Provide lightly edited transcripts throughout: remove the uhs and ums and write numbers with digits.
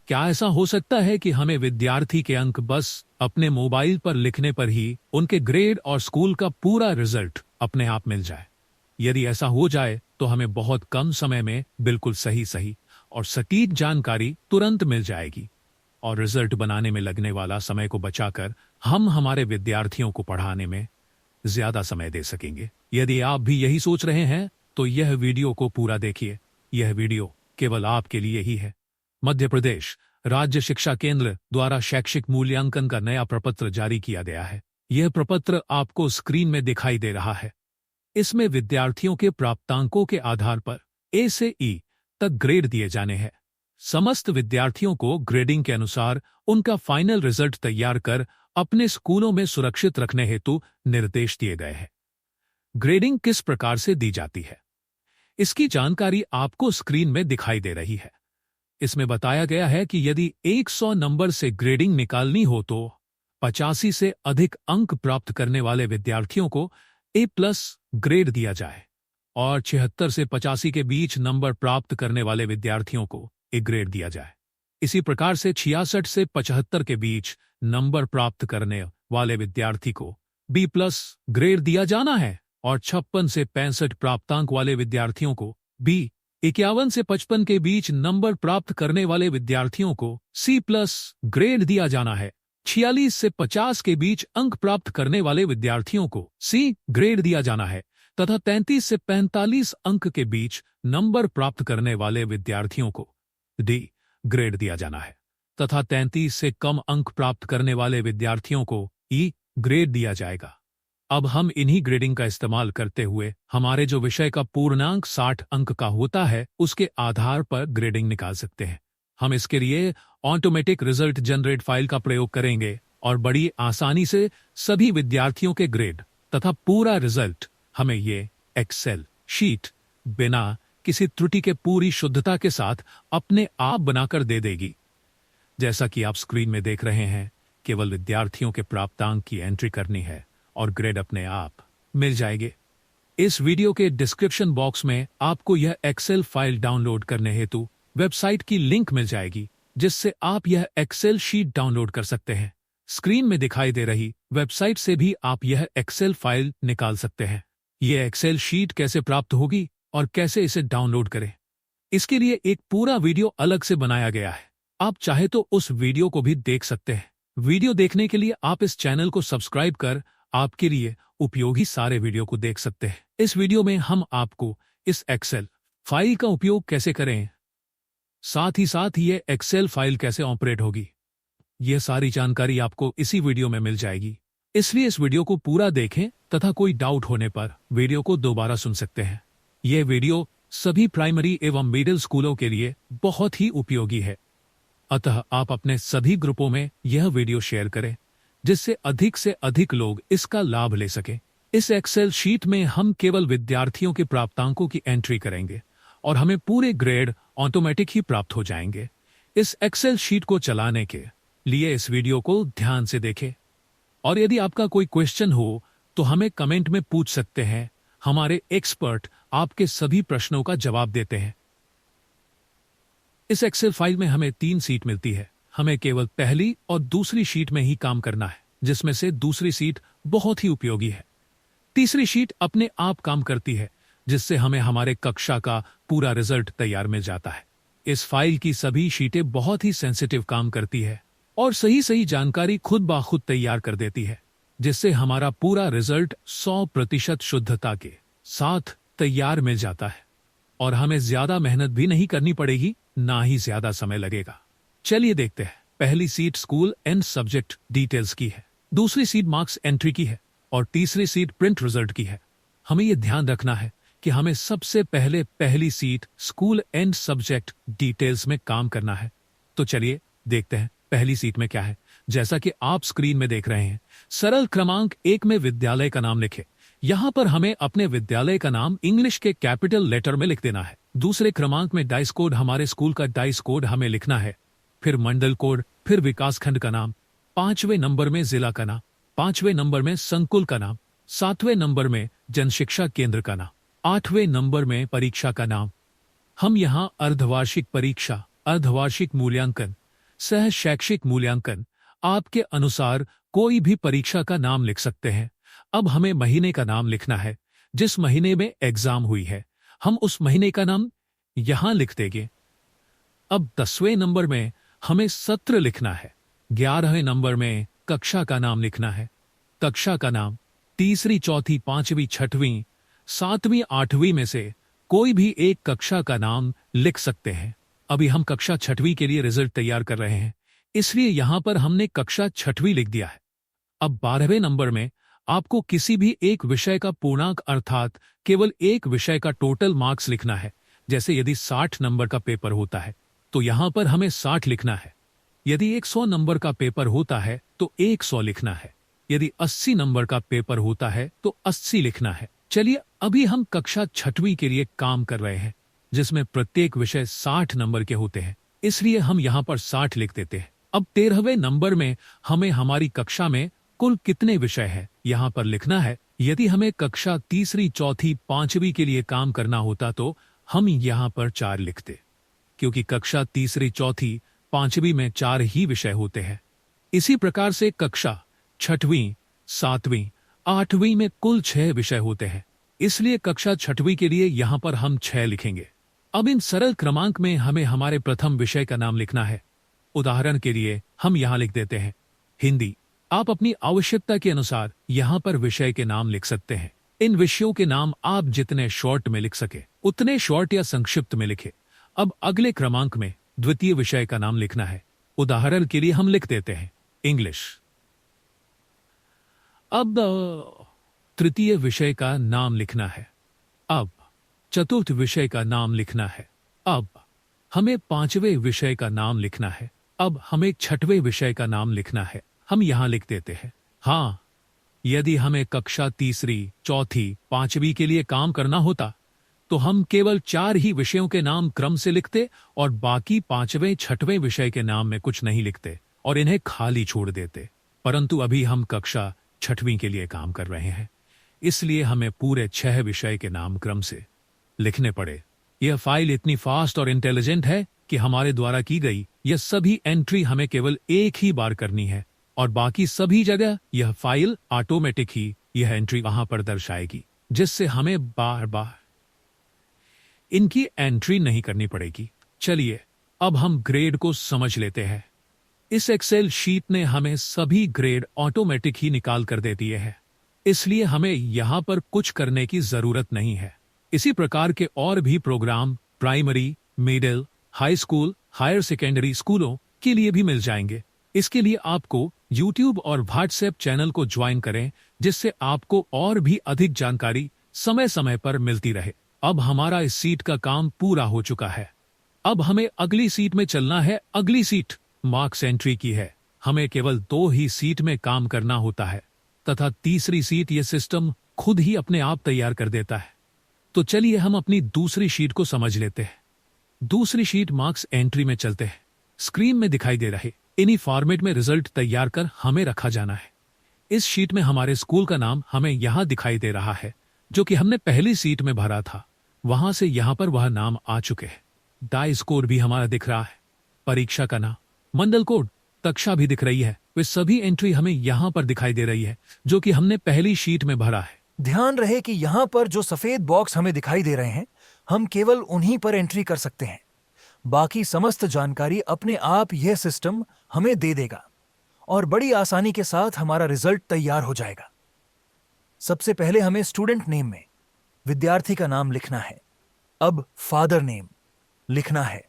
क्या ऐसा हो सकता है कि हमें विद्यार्थी के अंक बस अपने मोबाइल पर लिखने पर ही उनके ग्रेड और स्कूल का पूरा रिजल्ट अपने आप मिल जाए? यदि ऐसा हो जाए तो हमें बहुत कम समय में बिल्कुल सही सही और सटीक जानकारी तुरंत मिल जाएगी और रिजल्ट बनाने में लगने वाला समय को बचाकर हम हमारे विद्यार्थियों को पढ़ाने में ज्यादा समय दे सकेंगे। यदि आप भी यही सोच रहे हैं तो यह वीडियो को पूरा देखिए। यह वीडियो केवल आपके लिए ही है। मध्य प्रदेश राज्य शिक्षा केंद्र द्वारा शैक्षिक मूल्यांकन का नया प्रपत्र जारी किया गया है। यह प्रपत्र आपको स्क्रीन में दिखाई दे रहा है। इसमें विद्यार्थियों के प्राप्तांकों के आधार पर ए से ई तक ग्रेड दिए जाने हैं। समस्त विद्यार्थियों को ग्रेडिंग के अनुसार उनका फाइनल रिजल्ट तैयार कर अपने स्कूलों में सुरक्षित रखने हेतु निर्देश दिए गए हैं। ग्रेडिंग किस प्रकार से दी जाती है, इसकी जानकारी आपको स्क्रीन में दिखाई दे रही है। इसमें बताया गया है कि यदि 100 नंबर से ग्रेडिंग निकालनी हो तो 85 से अधिक अंक प्राप्त करने वाले विद्यार्थियों को A+ ग्रेड दिया जाए और 76 से 85 के बीच नंबर प्राप्त करने वाले विद्यार्थियों को A ग्रेड दिया जाए। इसी प्रकार से 66 से 75 के बीच नंबर प्राप्त करने वाले विद्यार्थी को B+ ग्रेड दिया जाना है और 56 से 65 प्राप्तांक वाले विद्यार्थियों को B, 51 से 55 के बीच नंबर प्राप्त करने वाले विद्यार्थियों को C+ ग्रेड दिया जाना है। 46 से 50 के बीच अंक प्राप्त करने वाले विद्यार्थियों को C ग्रेड दिया जाना है तथा 33 से 45 अंक के बीच नंबर प्राप्त करने वाले विद्यार्थियों को D ग्रेड दिया जाना है तथा 33 से कम अंक प्राप्त करने वाले विद्यार्थियों को E ग्रेड दिया जाएगा। अब हम इन्हीं ग्रेडिंग का इस्तेमाल करते हुए हमारे जो विषय का पूर्णांक 60 अंक का होता है उसके आधार पर ग्रेडिंग निकाल सकते हैं। हम इसके लिए ऑटोमेटिक रिजल्ट जनरेट फाइल का प्रयोग करेंगे और बड़ी आसानी से सभी विद्यार्थियों के ग्रेड तथा पूरा रिजल्ट हमें ये एक्सेल शीट बिना किसी त्रुटि के पूरी शुद्धता के साथ अपने आप बनाकर दे देगी। जैसा कि आप स्क्रीन में देख रहे हैं, केवल विद्यार्थियों के प्राप्तांक की एंट्री करनी है और ग्रेड अपने आप मिल जाएंगे। इस वीडियो के डिस्क्रिप्शन बॉक्स में आपको यह एक्सेल फाइल डाउनलोड करने हेतु वेबसाइट की लिंक मिल जाएगी, जिससे आप यह एक्सेल शीट डाउनलोड कर सकते हैं। स्क्रीन में दिखाई दे रही वेबसाइट से भी आप यह एक्सेल फाइल निकाल सकते हैं। यह एक्सेल शीट कैसे प्राप्त होगी और कैसे इसे डाउनलोड करें, इसके लिए एक पूरा वीडियो अलग से बनाया गया है। आप चाहे तो उस वीडियो को भी देख सकते हैं। वीडियो देखने के लिए आप इस चैनल को सब्सक्राइब कर आपके लिए उपयोगी सारे वीडियो को देख सकते हैं। इस वीडियो में हम आपको इस एक्सेल फाइल का उपयोग कैसे करें, साथ ही ये एक्सेल फाइल कैसे ऑपरेट होगी, यह सारी जानकारी आपको इसी वीडियो में मिल जाएगी। इसलिए इस वीडियो को पूरा देखें तथा कोई डाउट होने पर वीडियो को दोबारा सुन सकते हैं। यह वीडियो सभी प्राइमरी एवं मिडिल स्कूलों के लिए बहुत ही उपयोगी है, अतः आप अपने सभी ग्रुपों में यह वीडियो शेयर करें, जिससे अधिक से अधिक लोग इसका लाभ ले सकें। इस एक्सेल शीट में हम केवल विद्यार्थियों के प्राप्तांकों की एंट्री करेंगे और हमें पूरे ग्रेड ऑटोमेटिक ही प्राप्त हो जाएंगे। इस एक्सेल शीट को चलाने के लिए इस वीडियो को ध्यान से देखें और यदि आपका कोई क्वेश्चन हो तो हमें कमेंट में पूछ सकते हैं। हमारे एक्सपर्ट आपके सभी प्रश्नों का जवाब देते हैं। इस एक्सेल फाइल में हमें 3 शीट मिलती है। हमें केवल पहली और दूसरी शीट में ही काम करना है, जिसमें से दूसरी शीट बहुत ही उपयोगी है। तीसरी शीट अपने आप काम करती है, जिससे हमें हमारे कक्षा का पूरा रिजल्ट तैयार मिल जाता है। इस फाइल की सभी शीटें बहुत ही सेंसिटिव काम करती है और सही जानकारी खुद ब खुद तैयार कर देती है, जिससे हमारा पूरा रिजल्ट 100% शुद्धता के साथ तैयार मिल जाता है और हमें ज्यादा मेहनत भी नहीं करनी पड़ेगी, ना ही ज्यादा समय लगेगा। चलिए देखते हैं। पहली seat school and subject details की है, दूसरी सीट मार्क्स एंट्री की है और तीसरी सीट प्रिंट रिजल्ट की है। हमें यह ध्यान रखना है कि हमें सबसे पहले पहली seat school and subject details में काम करना है। तो चलिए देखते हैं पहली सीट में क्या है। जैसा कि आप स्क्रीन में देख रहे हैं, सरल क्रमांक 1 में विद्यालय का नाम लिखें। यहाँ पर हमें अपने विद्यालय का नाम इंग्लिश के कैपिटल लेटर में लिख देना है। दूसरे क्रमांक में डाइस कोड, हमारे स्कूल का डाइस कोड हमें लिखना है, फिर मंडल कोड, फिर विकासखंड का नाम, 5वें नंबर में जिला का नाम, 5वें नंबर में संकुल का नाम, 7वें नंबर में जनशिक्षा केंद्र का नाम, 8वें नंबर में परीक्षा का नाम। हम यहाँ अर्धवार्षिक परीक्षा, अर्धवार्षिक मूल्यांकन, सह शैक्षिक मूल्यांकन, आपके अनुसार कोई भी परीक्षा का नाम लिख सकते हैं। अब हमें महीने का नाम लिखना है, जिस महीने में एग्जाम हुई है हम उस महीने का नाम यहां लिख देंगे। अब 10वें नंबर में हमें सत्र लिखना है। 11वें नंबर में कक्षा का नाम लिखना है। कक्षा का नाम तीसरी, चौथी, पांचवी, छठवीं, सातवीं, आठवीं में से कोई भी एक कक्षा का नाम लिख सकते हैं। अभी हम कक्षा छठवीं के लिए रिजल्ट तैयार कर रहे हैं, इसलिए यहां पर हमने कक्षा छठवीं लिख दिया है। अब 12वें नंबर में आपको किसी भी एक विषय का पूर्णांक अर्थात केवल एक विषय का टोटल मार्क्स लिखना है। जैसे यदि 60 नंबर का पेपर होता है तो यहां पर हमें 60 लिखना है। यदि 100 नंबर का पेपर होता है तो 100 लिखना है। यदि 80 नंबर का पेपर होता है तो 80 लिखना है। चलिए, अभी हम कक्षा छठवीं के लिए काम कर रहे हैं, जिसमें प्रत्येक विषय 60 नंबर के होते हैं, इसलिए हम यहां पर 60 लिख देते हैं। अब 13वें नंबर में हमें हमारी कक्षा में कुल कितने विषय हैं यहां पर लिखना है। यदि हमें कक्षा तीसरी, चौथी, पांचवी के लिए काम करना होता तो हम यहां पर 4 लिखते, क्योंकि कक्षा तीसरी, चौथी, पांचवी में 4 ही विषय होते हैं। इसी प्रकार से कक्षा छठवीं, सातवीं, आठवीं में कुल 6 विषय होते हैं, इसलिए कक्षा छठवीं के लिए यहां पर हम 6 लिखेंगे। अब इन सरल क्रमांक में हमें हमारे प्रथम विषय का नाम लिखना है। उदाहरण के लिए हम यहां लिख देते हैं हिंदी। आप अपनी आवश्यकता के अनुसार यहां पर विषय के नाम लिख सकते हैं। इन विषयों के नाम आप जितने शॉर्ट में लिख सके उतने शॉर्ट या संक्षिप्त में लिखे। अब अगले क्रमांक में द्वितीय विषय का नाम लिखना है। उदाहरण के लिए हम लिख देते हैं इंग्लिश। अब तृतीय विषय का नाम लिखना है। अब चतुर्थ विषय का नाम लिखना है। अब हमें पांचवें विषय का नाम लिखना है। अब हमें छठवें विषय का नाम लिखना है। हम यहां लिख देते हैं। हाँ, यदि हमें कक्षा तीसरी, चौथी, पांचवी के लिए काम करना होता तो हम केवल 4 ही विषयों के नाम क्रम से लिखते और बाकी पांचवें, छठवें विषय के नाम में कुछ नहीं लिखते और इन्हें खाली छोड़ देते। परंतु अभी हम कक्षा छठवीं के लिए काम कर रहे हैं, इसलिए हमें पूरे 6 विषय के नाम क्रम से लिखने पड़े। यह फाइल इतनी फास्ट और इंटेलिजेंट है कि हमारे द्वारा की गई यह सभी एंट्री हमें केवल एक ही बार करनी है और बाकी सभी जगह यह फाइल ऑटोमेटिक ही यह एंट्री वहां पर दर्शाएगी, जिससे हमें बार बार इनकी एंट्री नहीं करनी पड़ेगी। चलिए, अब हम ग्रेड को समझ लेते हैं। इस एक्सेल शीट ने हमें सभी ग्रेड ऑटोमेटिक ही निकाल कर दे दिए हैं, इसलिए हमें यहां पर कुछ करने की जरूरत नहीं है। इसी प्रकार के और भी program primary, middle, high school, higher secondary स्कूलों के लिए भी मिल जाएंगे। इसके लिए आपको YouTube और व्हाट्सएप चैनल को ज्वाइन करें, जिससे आपको और भी अधिक जानकारी समय समय पर मिलती रहे। अब हमारा इस सीट का काम पूरा हो चुका है। अब हमें अगली सीट में चलना है। अगली सीट मार्क्स एंट्री की है। हमें केवल 2 ही सीट में काम करना होता है तथा तीसरी सीट ये सिस्टम खुद ही अपने आप तैयार कर देता है। तो चलिए हम अपनी दूसरी शीट को समझ लेते हैं। दूसरी शीट मार्क्स एंट्री में चलते हैं। स्क्रीन में दिखाई दे रहे इन्हीं फॉर्मेट में रिजल्ट तैयार कर हमें रखा जाना है। इस शीट में हमारे स्कूल का नाम हमें यहां दिखाई दे रहा है, जो कि हमने पहली सीट में भरा था। वहां से यहां पर वह नाम आ चुके हैं। डाई स्कोर भी हमारा दिख रहा है, परीक्षा का नाम, मंडल कोड, कक्षा भी दिख रही है। वे सभी एंट्री हमें यहां पर दिखाई दे रही है, जो कि हमने पहली शीट में भरा है। ध्यान रहे कि यहाँ पर जो सफेद बॉक्स हमें दिखाई दे रहे हैं, हम केवल उन्हीं पर एंट्री कर सकते हैं। बाकी समस्त जानकारी अपने आप यह सिस्टम हमें दे देगा और बड़ी आसानी के साथ हमारा रिजल्ट तैयार हो जाएगा। सबसे पहले हमें स्टूडेंट नेम में विद्यार्थी का नाम लिखना है। अब फादर नेम लिखना है।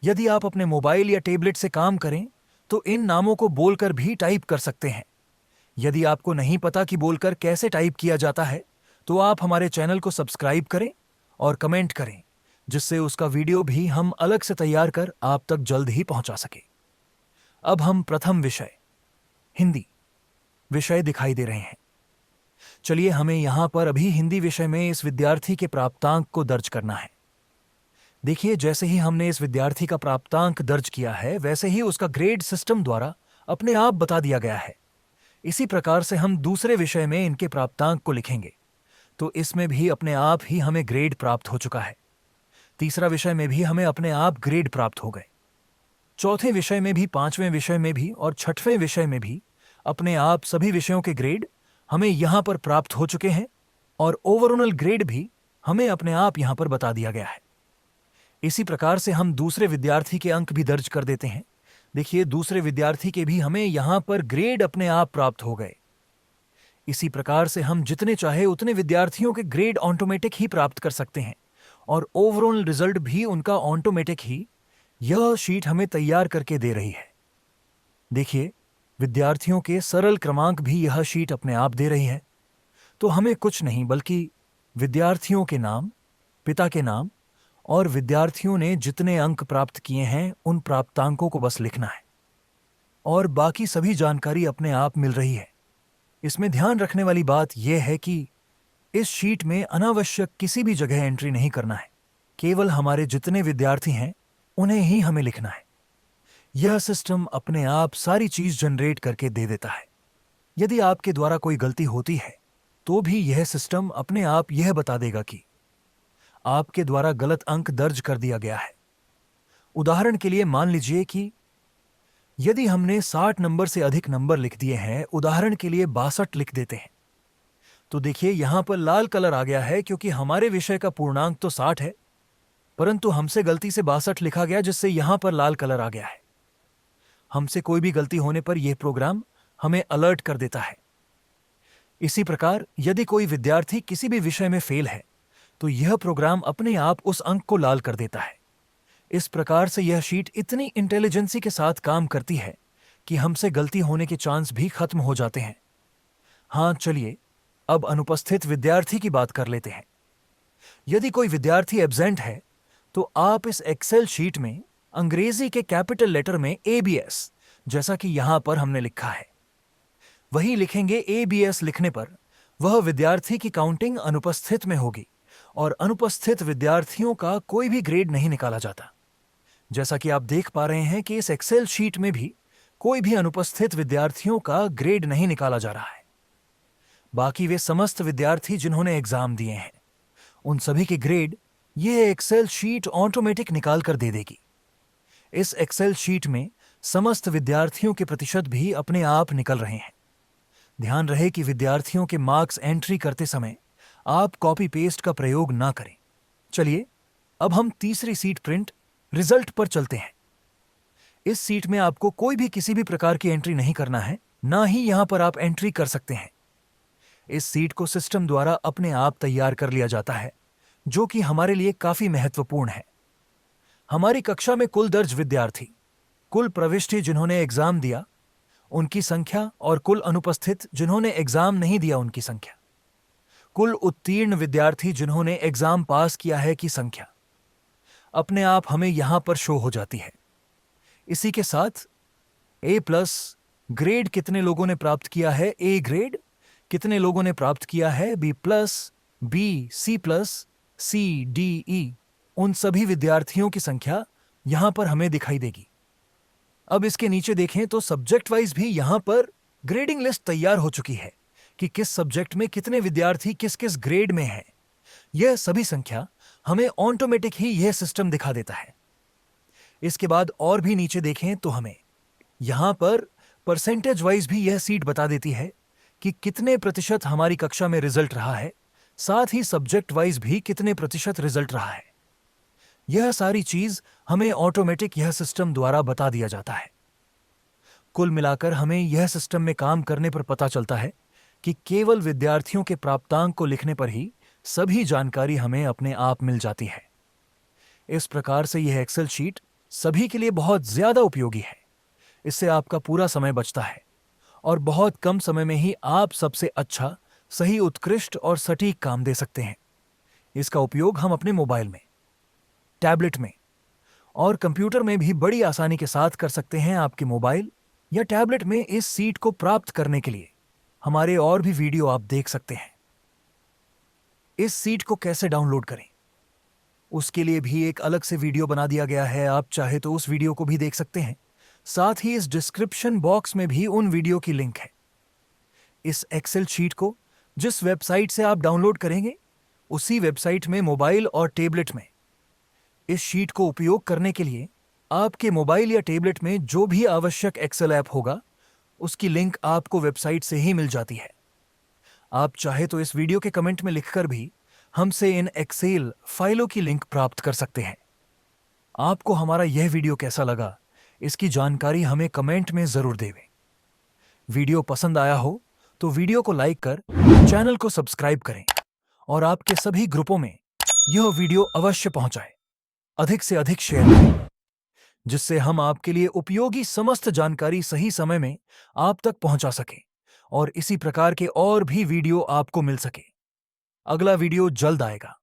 यदि आप अपने मोबाइल या टेबलेट से काम करें तो इन नामों को बोलकर भी टाइप कर सकते हैं। यदि आपको नहीं पता कि बोलकर कैसे टाइप किया जाता है तो आप हमारे चैनल को सब्सक्राइब करें और कमेंट करें, जिससे उसका वीडियो भी हम अलग से तैयार कर आप तक जल्द ही पहुंचा सके। अब हम प्रथम विषय हिंदी विषय दिखाई दे रहे हैं। चलिए, हमें यहां पर अभी हिंदी विषय में इस विद्यार्थी के प्राप्तांक को दर्ज करना है। देखिए, जैसे ही हमने इस विद्यार्थी का प्राप्तांक दर्ज किया है, वैसे ही उसका ग्रेड सिस्टम द्वारा अपने आप बता दिया गया है। इसी प्रकार से हम दूसरे विषय में इनके प्राप्तांक को लिखेंगे, तो इसमें भी अपने आप ही हमें ग्रेड प्राप्त हो चुका है। तीसरा विषय में भी हमें अपने आप ग्रेड प्राप्त हो गए। चौथे विषय में भी, पांचवें विषय में भी और छठवें विषय में भी अपने आप सभी विषयों के ग्रेड हमें यहां पर प्राप्त हो चुके हैं और ओवरऑल ग्रेड भी हमें अपने आप यहां पर बता दिया गया है। इसी प्रकार से हम दूसरे विद्यार्थी के अंक भी दर्ज कर देते हैं। देखिए, दूसरे विद्यार्थी के भी हमें यहां पर ग्रेड अपने आप प्राप्त हो गए। इसी प्रकार से हम जितने चाहे उतने विद्यार्थियों के ग्रेड ऑटोमेटिक ही प्राप्त कर सकते हैं और ओवरऑल रिजल्ट भी उनका ऑटोमेटिक ही यह शीट हमें तैयार करके दे रही है। देखिए, विद्यार्थियों के सरल क्रमांक भी यह शीट अपने आप दे रही है। तो हमें कुछ नहीं बल्कि विद्यार्थियों के नाम, पिता के नाम और विद्यार्थियों ने जितने अंक प्राप्त किए हैं उन प्राप्तांकों को बस लिखना है और बाकी सभी जानकारी अपने आप मिल रही है। इसमें ध्यान रखने वाली बात यह है कि इस शीट में अनावश्यक किसी भी जगह एंट्री नहीं करना है। केवल हमारे जितने विद्यार्थी हैं उन्हें ही हमें लिखना है। यह सिस्टम अपने आप सारी चीज जनरेट करके दे देता है। यदि आपके द्वारा कोई गलती होती है तो भी यह सिस्टम अपने आप यह बता देगा कि आपके द्वारा गलत अंक दर्ज कर दिया गया है। उदाहरण के लिए मान लीजिए कि यदि हमने 60 नंबर से अधिक नंबर लिख दिए हैं, उदाहरण के लिए 62 लिख देते हैं, तो देखिए यहां पर लाल कलर आ गया है क्योंकि हमारे विषय का पूर्णांक तो 60 है, परंतु हमसे गलती से 62 लिखा गया जिससे यहां पर लाल कलर आ गया है। हमसे कोई भी गलती होने पर यह प्रोग्राम हमें अलर्ट कर देता है। इसी प्रकार यदि कोई विद्यार्थी किसी भी विषय में फेल है तो यह प्रोग्राम अपने आप उस अंक को लाल कर देता है। इस प्रकार से यह शीट इतनी इंटेलिजेंसी के साथ काम करती है कि हमसे गलती होने के चांस भी खत्म हो जाते हैं। हाँ, चलिए अब अनुपस्थित विद्यार्थी की बात कर लेते हैं। यदि कोई विद्यार्थी एब्सेंट है तो आप इस एक्सेल शीट में अंग्रेजी के कैपिटल लेटर में ABS, जैसा कि यहां पर हमने लिखा है, वही लिखेंगे। ABS लिखने पर वह विद्यार्थी की काउंटिंग अनुपस्थित में होगी और अनुपस्थित विद्यार्थियों का कोई भी ग्रेड नहीं निकाला जाता। जैसा कि आप देख पा रहे हैं कि इस एक्सेल शीट में भी कोई भी अनुपस्थित विद्यार्थियों का ग्रेड नहीं निकाला जा रहा है। बाकी वे समस्त विद्यार्थी जिन्होंने एग्जाम दिए हैं उन सभी के ग्रेड यह एक्सेल शीट ऑटोमेटिक निकाल कर दे देगी। इस एक्सेल शीट में समस्त विद्यार्थियों के प्रतिशत भी अपने आप निकल रहे हैं। ध्यान रहे कि विद्यार्थियों के मार्क्स एंट्री करते समय आप कॉपी पेस्ट का प्रयोग ना करें। चलिए अब हम तीसरी सीट प्रिंट रिजल्ट पर चलते हैं। इस सीट में आपको कोई भी किसी भी प्रकार की एंट्री नहीं करना है, ना ही यहां पर आप एंट्री कर सकते हैं। इस सीट को सिस्टम द्वारा अपने आप तैयार कर लिया जाता है, जो कि हमारे लिए काफी महत्वपूर्ण है। हमारी कक्षा में कुल दर्ज विद्यार्थी, कुल प्रविष्टि जिन्होंने एग्जाम दिया उनकी संख्या और कुल अनुपस्थित जिन्होंने एग्जाम नहीं दिया उनकी संख्या, कुल उत्तीर्ण विद्यार्थी जिन्होंने एग्जाम पास किया है की संख्या अपने आप हमें यहां पर शो हो जाती है। इसी के साथ A+ ग्रेड कितने लोगों ने प्राप्त किया है, A ग्रेड कितने लोगों ने प्राप्त किया है, B+, B, C+, C, D, E, उन सभी विद्यार्थियों की संख्या यहां पर हमें दिखाई देगी। अब इसके नीचे देखें तो सब्जेक्ट वाइज भी यहां पर ग्रेडिंग लिस्ट तैयार हो चुकी है कि किस सब्जेक्ट में कितने विद्यार्थी किस किस ग्रेड में हैं। यह सभी संख्या हमें ऑटोमेटिक ही यह सिस्टम दिखा देता है। इसके बाद और भी नीचे देखें तो हमें यहां पर परसेंटेज वाइज भी यह सीट बता देती है कि कितने प्रतिशत हमारी कक्षा में रिजल्ट रहा है, साथ ही सब्जेक्ट वाइज भी कितने प्रतिशत रिजल्ट रहा है। यह सारी चीज हमें ऑटोमेटिक यह सिस्टम द्वारा बता दिया जाता है। कुल मिलाकर हमें यह सिस्टम में काम करने पर पता चलता है कि केवल विद्यार्थियों के प्राप्तांक को लिखने पर ही सभी जानकारी हमें अपने आप मिल जाती है। इस प्रकार से यह एक्सेल शीट सभी के लिए बहुत ज्यादा उपयोगी है। इससे आपका पूरा समय बचता है और बहुत कम समय में ही आप सबसे अच्छा, सही, उत्कृष्ट और सटीक काम दे सकते हैं। इसका उपयोग हम अपने मोबाइल में, टैबलेट में और कंप्यूटर में भी बड़ी आसानी के साथ कर सकते हैं। आपके मोबाइल या टैबलेट में इस सीट को प्राप्त करने के लिए हमारे और भी वीडियो आप देख सकते हैं। इस सीट को कैसे डाउनलोड करें उसके लिए भी एक अलग से वीडियो बना दिया गया है। आप चाहे तो उस वीडियो को भी देख सकते हैं। साथ ही इस डिस्क्रिप्शन बॉक्स में भी उन वीडियो की लिंक है। इस एक्सेल शीट को जिस वेबसाइट से आप डाउनलोड करेंगे उसी वेबसाइट में मोबाइल और टैबलेट में इस शीट को उपयोग करने के लिए आपके मोबाइल या टैबलेट में जो भी आवश्यक एक्सेल ऐप होगा, उसकी लिंक आपको वेबसाइट से ही मिल जाती है। आप चाहे तो इस वीडियो के कमेंट में लिखकर भी हमसे इन एक्सेल फाइलों की लिंक प्राप्त कर सकते हैं। आपको हमारा यह वीडियो कैसा लगा, इसकी जानकारी हमें कमेंट में जरूर देवें। वीडियो पसंद आया हो तो वीडियो को लाइक कर चैनल को सब्सक्राइब करें और आपके सभी ग्रुपों में यह वीडियो अवश्य पहुंचाएं। अधिक से अधिक शेयर करें, जिससे हम आपके लिए उपयोगी समस्त जानकारी सही समय में आप तक पहुंचा सकें और इसी प्रकार के और भी वीडियो आपको मिल सके। अगला वीडियो जल्द आएगा।